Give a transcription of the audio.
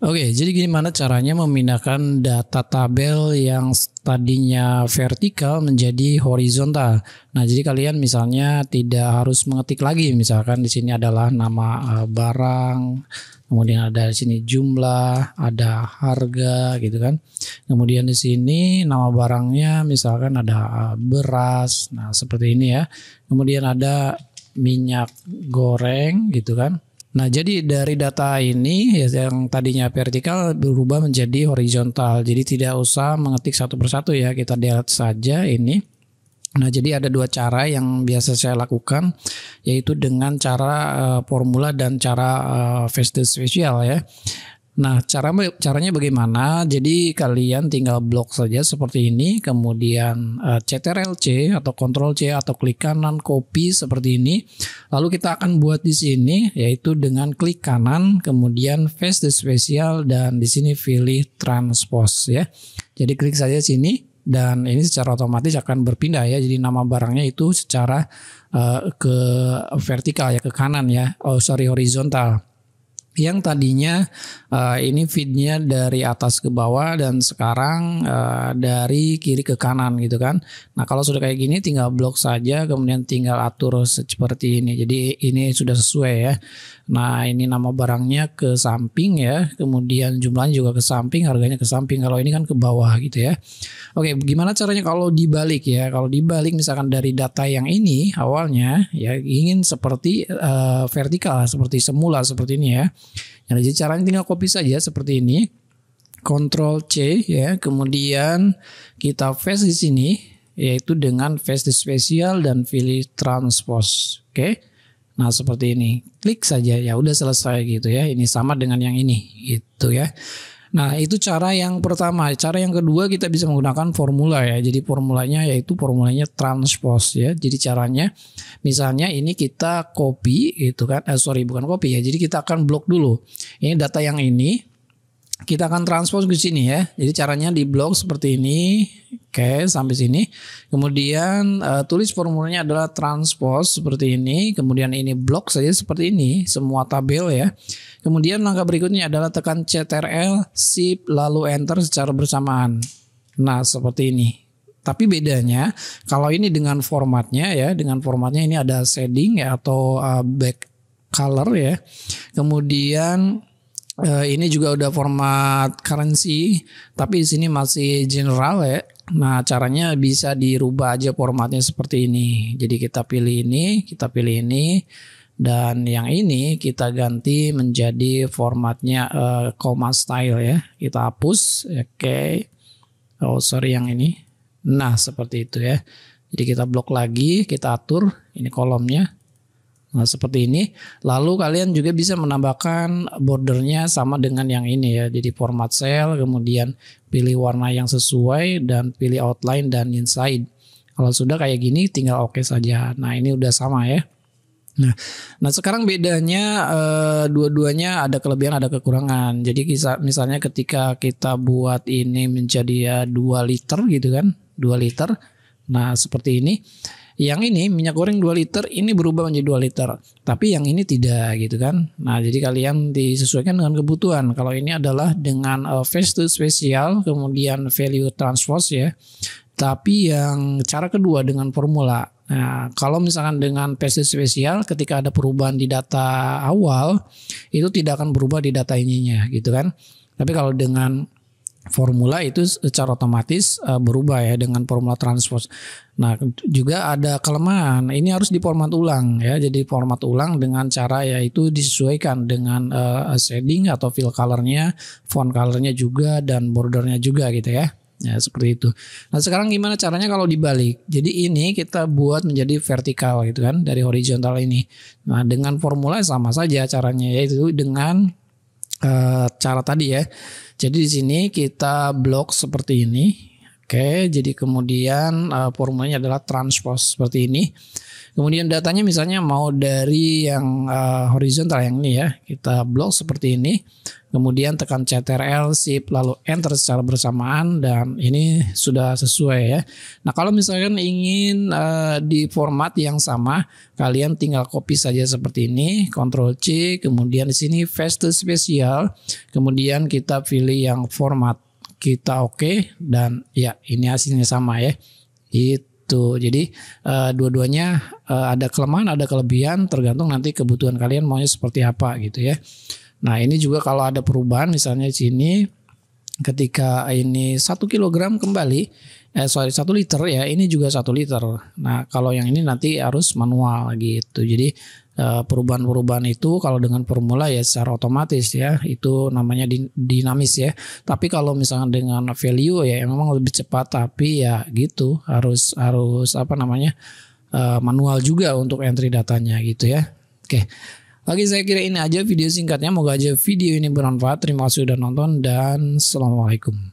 Oke, jadi gimana caranya memindahkan data tabel yang tadinya vertikal menjadi horizontal. Nah, jadi kalian misalnya tidak harus mengetik lagi, misalkan di sini adalah nama barang, kemudian ada di sini jumlah, ada harga gitu kan. Kemudian di sini nama barangnya misalkan ada beras. Nah, seperti ini ya. Kemudian ada minyak goreng gitu kan. Nah, jadi dari data ini yang tadinya vertikal berubah menjadi horizontal. Jadi tidak usah mengetik satu persatu ya, kita lihat saja ini. Nah, jadi ada dua cara yang biasa saya lakukan, yaitu dengan cara formula dan cara fast spesial ya. Nah, caranya bagaimana? Jadi kalian tinggal blok saja seperti ini, kemudian Ctrl+C atau Ctrl+C atau klik kanan copy seperti ini. Lalu kita akan buat di sini yaitu dengan klik kanan, kemudian paste spesial dan di sini pilih transpose ya. Jadi klik saja sini dan ini secara otomatis akan berpindah ya. Jadi nama barangnya itu secara ke vertikal ya, ke kanan ya. Horizontal. Yang tadinya ini feednya dari atas ke bawah dan sekarang dari kiri ke kanan gitu kan. Nah, kalau sudah kayak gini tinggal blok saja, kemudian tinggal atur seperti ini. Jadi ini sudah sesuai ya. Nah, ini nama barangnya ke samping ya, kemudian jumlahnya juga ke samping, harganya ke samping. Kalau ini kan ke bawah gitu ya. Oke, gimana caranya kalau dibalik ya? Kalau dibalik misalkan dari data yang ini awalnya ya ingin seperti vertikal seperti semula seperti ini ya. Nah, jadi caranya tinggal copy saja seperti ini. Ctrl+C ya, kemudian kita paste di sini yaitu dengan paste spesial dan pilih transpose. Oke. Nah, seperti ini. Klik saja ya udah selesai gitu ya. Ini sama dengan yang ini gitu ya. Nah, itu cara yang pertama. Cara yang kedua kita bisa menggunakan formula ya. Jadi formulanya yaitu formulanya transpose ya. Jadi caranya misalnya ini kita copy gitu kan. Bukan copy ya. Jadi kita akan blok dulu. Ini data yang ini kita akan transpose ke sini ya. Jadi caranya di blok seperti ini. Oke, sampai sini. Kemudian tulis formulanya adalah transpose seperti ini. Kemudian ini blok saja seperti ini, semua tabel ya. Kemudian langkah berikutnya adalah tekan Ctrl, Shift, lalu Enter secara bersamaan. Nah, seperti ini. Tapi bedanya kalau ini dengan formatnya ya, dengan formatnya ini ada shading ya atau back color ya. Kemudian ini juga udah format currency, tapi di sini masih general ya. Nah, caranya bisa dirubah aja formatnya seperti ini. Jadi kita pilih ini, dan yang ini kita ganti menjadi formatnya comma style ya. Kita hapus, oke. Oh sorry yang ini. Nah, seperti itu ya. Jadi kita blok lagi, kita atur ini kolomnya. Nah, seperti ini. Lalu kalian juga bisa menambahkan bordernya sama dengan yang ini ya. Jadi format cell, kemudian pilih warna yang sesuai dan pilih outline dan inside. Kalau sudah kayak gini tinggal oke saja. Nah, ini udah sama ya. Nah sekarang bedanya dua-duanya ada kelebihan ada kekurangan. Jadi misalnya ketika kita buat ini menjadi 2 liter gitu kan. 2 liter. Nah, seperti ini. Yang ini minyak goreng 2 liter ini berubah menjadi 2 liter. Tapi yang ini tidak gitu kan. Nah, jadi kalian disesuaikan dengan kebutuhan. Kalau ini adalah dengan paste spesial kemudian value transpose ya. Tapi yang cara kedua dengan formula. Nah, kalau misalkan dengan paste spesial ketika ada perubahan di data awal itu tidak akan berubah di data ininya gitu kan. Tapi kalau dengan formula itu secara otomatis berubah ya dengan formula transpose. Nah, juga ada kelemahan. Ini harus diformat ulang ya. Jadi format ulang dengan cara yaitu disesuaikan dengan shading atau fill colornya, font colornya juga dan bordernya juga gitu ya. Ya seperti itu. Nah, sekarang gimana caranya kalau dibalik? Jadi ini kita buat menjadi vertikal gitu kan dari horizontal ini. Nah, dengan formula sama saja caranya yaitu dengan cara tadi ya. Jadi di sini kita blok seperti ini. Oke, jadi kemudian formulanya adalah transpose seperti ini. Kemudian datanya misalnya mau dari yang horizontal yang ini ya. Kita blok seperti ini. kemudian tekan Ctrl Shift lalu Enter secara bersamaan dan ini sudah sesuai ya. Nah kalau misalkan ingin di format yang sama, kalian tinggal copy saja seperti ini, Ctrl C, kemudian di sini Paste Spesial, kemudian kita pilih yang format, kita oke, dan ya ini hasilnya sama ya. Itu jadi dua-duanya ada kelemahan ada kelebihan tergantung nanti kebutuhan kalian maunya seperti apa gitu ya. Nah ini juga kalau ada perubahan misalnya di sini ketika ini 1 kilogram kembali 1 liter ya, ini juga 1 liter. Nah kalau yang ini nanti harus manual gitu. Jadi perubahan-perubahan itu kalau dengan formula ya secara otomatis ya, itu namanya dinamis ya. Tapi kalau misalnya dengan value ya memang lebih cepat, tapi ya gitu harus apa namanya manual juga untuk entry datanya gitu ya. Oke. Lagi saya kira ini aja video singkatnya, moga aja video ini bermanfaat. Terima kasih sudah nonton dan assalamualaikum.